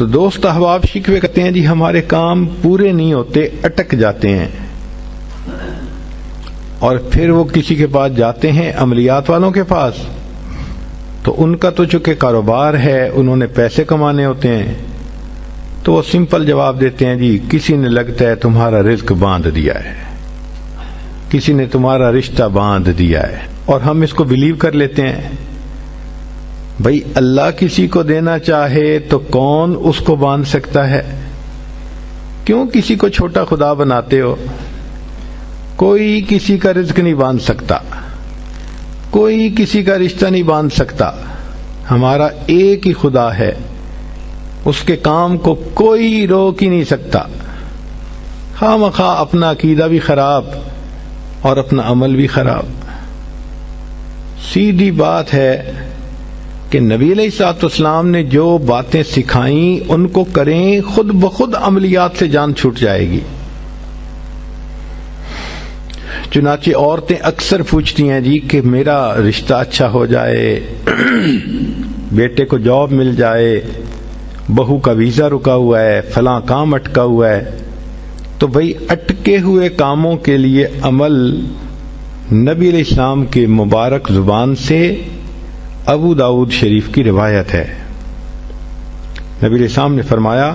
تو دوست احباب شکوے کرتے ہیں جی ہمارے کام پورے نہیں ہوتے، اٹک جاتے ہیں، اور پھر وہ کسی کے پاس جاتے ہیں، عملیات والوں کے پاس، تو ان کا تو چونکہ کاروبار ہے، انہوں نے پیسے کمانے ہوتے ہیں، تو وہ سمپل جواب دیتے ہیں جی کسی نے لگتا ہے تمہارا رزق باندھ دیا ہے، کسی نے تمہارا رشتہ باندھ دیا ہے، اور ہم اس کو بلیو کر لیتے ہیں۔ بھئی اللہ کسی کو دینا چاہے تو کون اس کو باندھ سکتا ہے؟ کیوں کسی کو چھوٹا خدا بناتے ہو؟ کوئی کسی کا رزق نہیں باندھ سکتا، کوئی کسی کا رشتہ نہیں باندھ سکتا، ہمارا ایک ہی خدا ہے، اس کے کام کو کوئی روک ہی نہیں سکتا۔ خواہ مخواہ اپنا عقیدہ بھی خراب اور اپنا عمل بھی خراب۔ سیدھی بات ہے کہ نبی علیہ الصلوۃ والسلام نے جو باتیں سکھائیں ان کو کریں، خود بخود عملیات سے جان چھوٹ جائے گی۔ چنانچہ عورتیں اکثر پوچھتی ہیں جی کہ میرا رشتہ اچھا ہو جائے، بیٹے کو جاب مل جائے، بہو کا ویزا رکا ہوا ہے، فلاں کام اٹکا ہوا ہے۔ تو بھئی اٹکے ہوئے کاموں کے لیے عمل نبی علیہ السلام کے مبارک زبان سے ابو داؤد شریف کی روایت ہے۔ نبی علیہ السلام نے فرمایا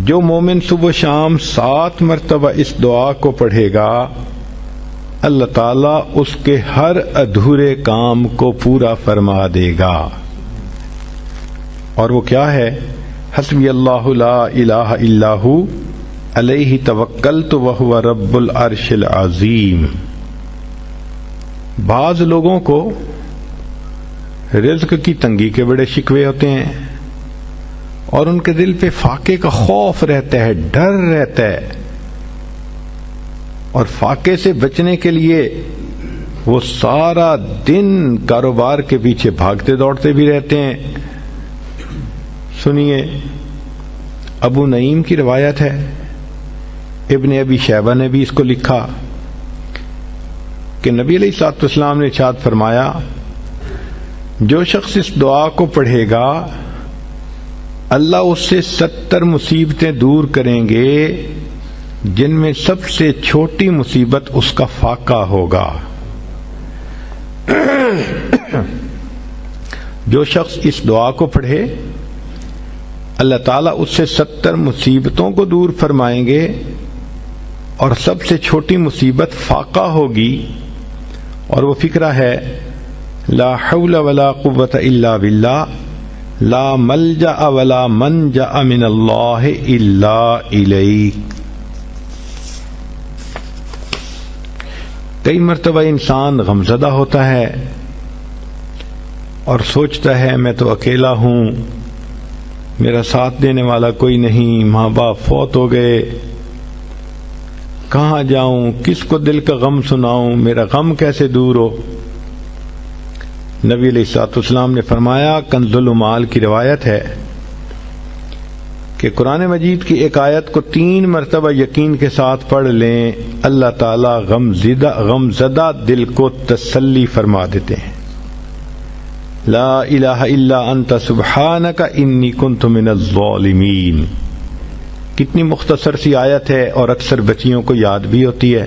جو مومن صبح شام 7 مرتبہ اس دعا کو پڑھے گا، اللہ تعالیٰ اس کے ہر ادھورے کام کو پورا فرما دے گا۔ اور وہ کیا ہے؟ حسبی اللہ لا الہ الا ہو علیہ توکلت وہو رب العرش العظیم۔ بعض لوگوں کو رزق کی تنگی کے بڑے شکوے ہوتے ہیں، اور ان کے دل پہ فاقے کا خوف رہتا ہے، ڈر رہتا ہے، اور فاقے سے بچنے کے لیے وہ سارا دن کاروبار کے پیچھے بھاگتے دوڑتے بھی رہتے ہیں۔ سنیے، ابو نعیم کی روایت ہے، ابن ابی شیبہ نے بھی اس کو لکھا کہ نبی علیہ الصلوۃ والسلام نے ارشاد فرمایا جو شخص اس دعا کو پڑھے گا اللہ اس سے 70 مصیبتیں دور کریں گے، جن میں سب سے چھوٹی مصیبت اس کا فاقہ ہوگا۔ جو شخص اس دعا کو پڑھے اللہ تعالیٰ اس سے 70 مصیبتوں کو دور فرمائیں گے، اور سب سے چھوٹی مصیبت فاقہ ہوگی، اور وہ فقرہ ہے لا حول ولا قوت الا باللہ، لا ملجأ ولا منجأ من اللہ الا الیہ۔ کئی مرتبہ انسان غمزدہ ہوتا ہے اور سوچتا ہے میں تو اکیلا ہوں، میرا ساتھ دینے والا کوئی نہیں، ماں باپ فوت ہو گئے، کہاں جاؤں، کس کو دل کا غم سناؤں، میرا غم کیسے دور ہو؟ نبی علیہ الصلوۃ والسلام نے فرمایا، کنز المال کی روایت ہے کہ قرآن مجید کی ایک آیت کو 3 مرتبہ یقین کے ساتھ پڑھ لیں، اللہ تعالی غمزدہ دل کو تسلی فرما دیتے ہیں۔ لا الہ الا انت سبحانک انی کنت من الظالمین۔ کتنی مختصر سی آیت ہے اور اکثر بچیوں کو یاد بھی ہوتی ہے۔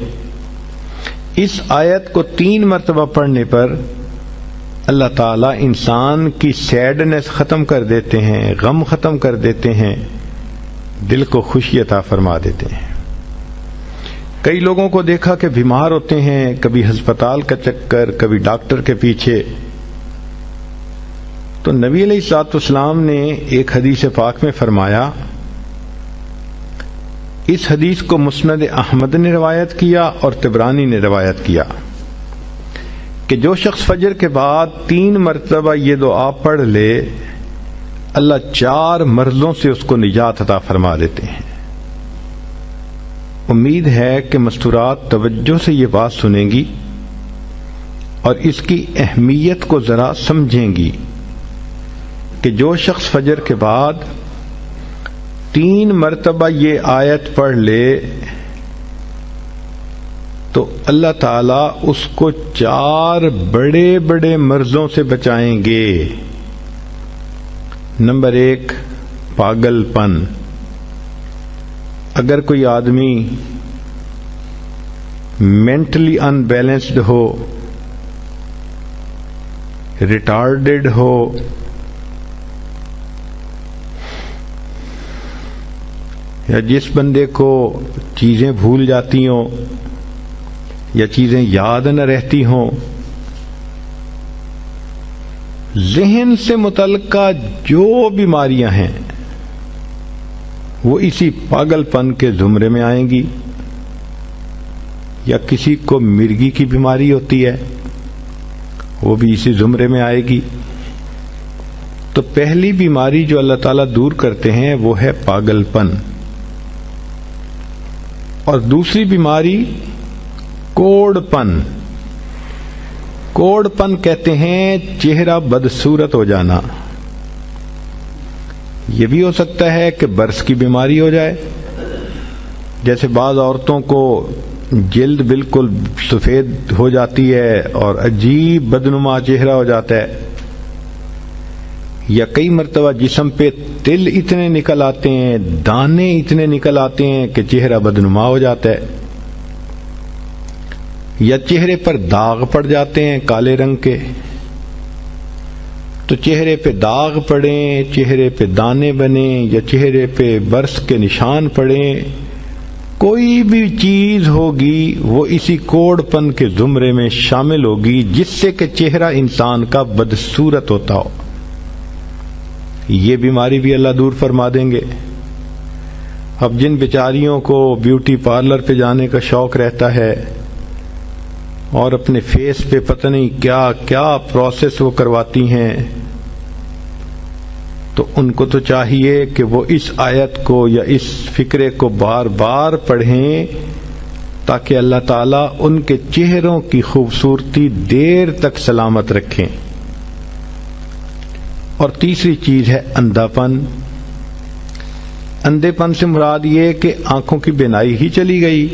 اس آیت کو 3 مرتبہ پڑھنے پر اللہ تعالیٰ انسان کی سیڈنس ختم کر دیتے ہیں، غم ختم کر دیتے ہیں، دل کو خوشی عطا فرما دیتے ہیں۔ کئی لوگوں کو دیکھا کہ بیمار ہوتے ہیں، کبھی ہسپتال کا چکر، کبھی ڈاکٹر کے پیچھے، تو نبی علیہ الصلوۃ والسلام نے ایک حدیث پاک میں فرمایا، اس حدیث کو مسند احمد نے روایت کیا اور طبرانی نے روایت کیا کہ جو شخص فجر کے بعد 3 مرتبہ یہ دعا پڑھ لے اللہ 4 مرضوں سے اس کو نجات عطا فرما دیتے ہیں۔ امید ہے کہ مستورات توجہ سے یہ بات سنیں گی اور اس کی اہمیت کو ذرا سمجھیں گی کہ جو شخص فجر کے بعد 3 مرتبہ یہ آیت پڑھ لے تو اللہ تعالیٰ اس کو 4 بڑے بڑے مرضوں سے بچائیں گے۔ نمبر 1، پاگل پن. اگر کوئی آدمی مینٹلی ان بیلنسڈ ہو، ریٹارڈڈ ہو، یا جس بندے کو چیزیں بھول جاتی ہوں یا چیزیں یاد نہ رہتی ہوں، ذہن سے متعلقہ جو بیماریاں ہیں وہ اسی پاگل پن کے زمرے میں آئیں گی. یا کسی کو مرگی کی بیماری ہوتی ہے، وہ بھی اسی زمرے میں آئے گی. تو پہلی بیماری جو اللہ تعالیٰ دور کرتے ہیں وہ ہے پاگل پن، اور دوسری بیماری کوڑ پن. کوڑ پن کہتے ہیں چہرہ بدصورت ہو جانا. یہ بھی ہو سکتا ہے کہ برس کی بیماری ہو جائے، جیسے بعض عورتوں کو جلد بالکل سفید ہو جاتی ہے اور عجیب بدنما چہرہ ہو جاتا ہے، یا کئی مرتبہ جسم پہ تل اتنے نکل آتے ہیں، دانے اتنے نکل آتے ہیں کہ چہرہ بدنما ہو جاتا ہے، یا چہرے پر داغ پڑ جاتے ہیں کالے رنگ کے. تو چہرے پہ داغ پڑیں، چہرے پہ دانے بنیں، یا چہرے پہ برس کے نشان پڑیں، کوئی بھی چیز ہوگی وہ اسی کوڑ پن کے زمرے میں شامل ہوگی جس سے کہ چہرہ انسان کا بدصورت ہوتا ہو. یہ بیماری بھی اللہ دور فرما دیں گے. اب جن بیچاریوں کو بیوٹی پارلر پہ جانے کا شوق رہتا ہے اور اپنے فیس پہ پتہ نہیں کیا کیا پروسیس وہ کرواتی ہیں، تو ان کو تو چاہیے کہ وہ اس آیت کو یا اس فکرے کو بار بار پڑھیں تاکہ اللہ تعالیٰ ان کے چہروں کی خوبصورتی دیر تک سلامت رکھیں. اور تیسری چیز ہے اندھا پن. اندھے پن سے مراد یہ کہ آنکھوں کی بینائی ہی چلی گئی،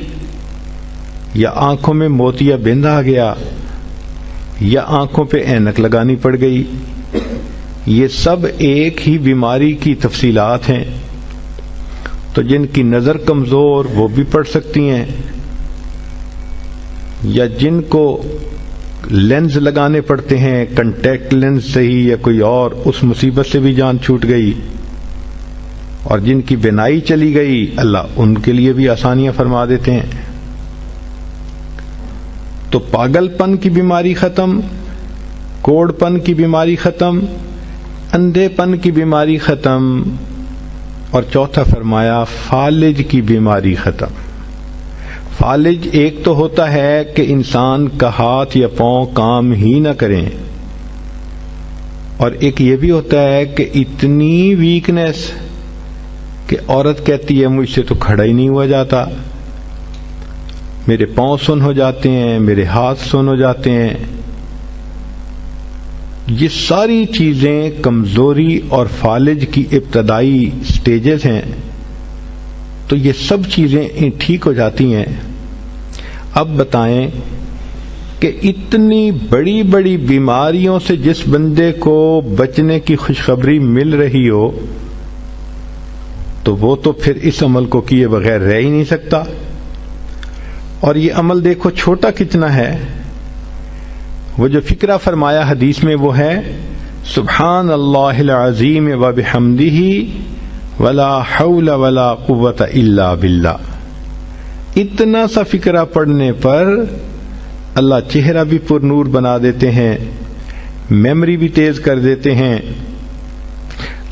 یا آنکھوں میں موتیا بند آ گیا، یا آنکھوں پہ اینک لگانی پڑ گئی. یہ سب ایک ہی بیماری کی تفصیلات ہیں. تو جن کی نظر کمزور وہ بھی پڑھ سکتی ہیں، یا جن کو لینز لگانے پڑتے ہیں، کنٹیکٹ لینز سے ہی یا کوئی اور، اس مصیبت سے بھی جان چھوٹ گئی. اور جن کی بینائی چلی گئی اللہ ان کے لیے بھی آسانیاں فرما دیتے ہیں. تو پاگل پن کی بیماری ختم، کوڑ پن کی بیماری ختم، اندھے پن کی بیماری ختم، اور چوتھا فرمایا فالج کی بیماری ختم. فالج ایک تو ہوتا ہے کہ انسان کا ہاتھ یا پاؤں کام ہی نہ کریں، اور ایک یہ بھی ہوتا ہے کہ اتنی ویکنس کہ عورت کہتی ہے مجھ سے تو کھڑا ہی نہیں ہوا جاتا، میرے پاؤں سن ہو جاتے ہیں، میرے ہاتھ سن ہو جاتے ہیں. یہ ساری چیزیں کمزوری اور فالج کی ابتدائی سٹیجز ہیں. تو یہ سب چیزیں ٹھیک ہو جاتی ہیں. اب بتائیں کہ اتنی بڑی بڑی بیماریوں سے جس بندے کو بچنے کی خوشخبری مل رہی ہو تو وہ تو پھر اس عمل کو کیے بغیر رہ ہی نہیں سکتا. اور یہ عمل دیکھو چھوٹا کتنا ہے. وہ جو فکرہ فرمایا حدیث میں وہ ہے سبحان اللہ العظیم وبحمدہ ولا حول ولا قوت الا باللہ. اتنا سا فکرہ پڑھنے پر اللہ چہرہ بھی پر نور بنا دیتے ہیں، میموری بھی تیز کر دیتے ہیں،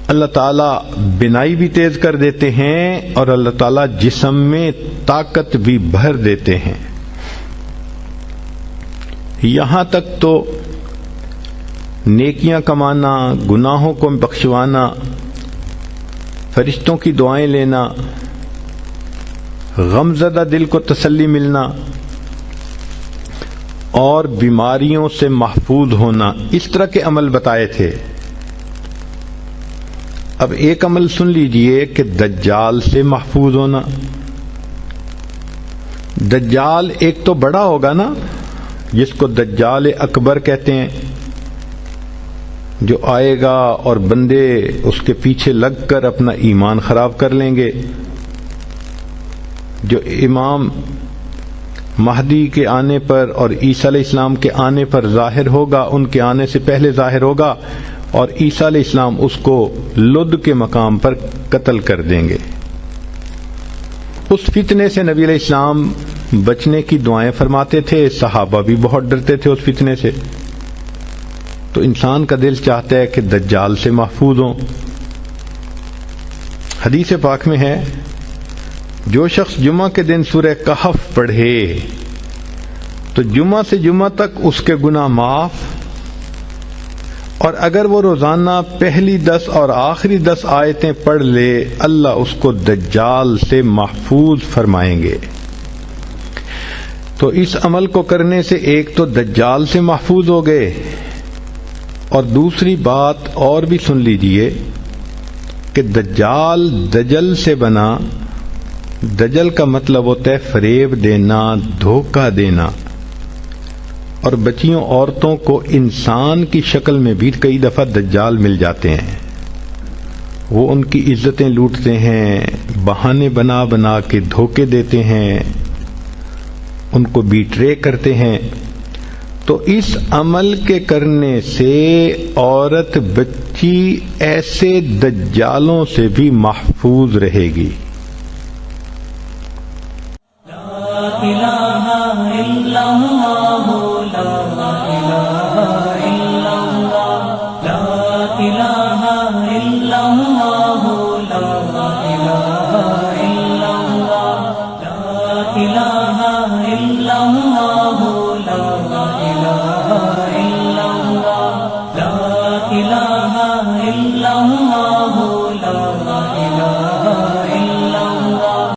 اللہ تعالیٰ بینائی بھی تیز کر دیتے ہیں، اور اللہ تعالیٰ جسم میں طاقت بھی بھر دیتے ہیں. یہاں تک تو نیکیاں کمانا، گناہوں کو بخشوانا، فرشتوں کی دعائیں لینا، غمزدہ دل کو تسلی ملنا، اور بیماریوں سے محفوظ ہونا، اس طرح کے عمل بتائے تھے. اب ایک عمل سن لیجئے کہ دجال سے محفوظ ہونا. دجال ایک تو بڑا ہوگا نا، جس کو دجال اکبر کہتے ہیں، جو آئے گا اور بندے اس کے پیچھے لگ کر اپنا ایمان خراب کر لیں گے، جو امام مہدی کے آنے پر اور عیسیٰ علیہ السلام کے آنے پر ظاہر ہوگا، ان کے آنے سے پہلے ظاہر ہوگا، اور عیسیٰ علیہ السلام اس کو لد کے مقام پر قتل کر دیں گے۔ اس فتنے سے نبی علیہ السلام بچنے کی دعائیں فرماتے تھے، صحابہ بھی بہت ڈرتے تھے اس فتنے سے۔ تو انسان کا دل چاہتا ہے کہ دجال سے محفوظ ہوں۔ حدیث پاک میں ہے، جو شخص جمعہ کے دن سورہ کہف پڑھے تو جمعہ سے جمعہ تک اس کے گناہ معاف، اور اگر وہ روزانہ پہلی 10 اور آخری 10 آیتیں پڑھ لے، اللہ اس کو دجال سے محفوظ فرمائیں گے۔ تو اس عمل کو کرنے سے ایک تو دجال سے محفوظ ہو گئے، اور دوسری بات اور بھی سن لیجئے کہ دجال دجل سے بنا۔ دجل کا مطلب ہوتا ہے فریب دینا، دھوکہ دینا، اور بچیوں عورتوں کو انسان کی شکل میں بھی کئی دفعہ دجال مل جاتے ہیں۔ وہ ان کی عزتیں لوٹتے ہیں، بہانے بنا بنا کے دھوکے دیتے ہیں، ان کو بیٹرے کرتے ہیں۔ تو اس عمل کے کرنے سے عورت بچی ایسے دجالوں سے بھی محفوظ رہے گی۔ لا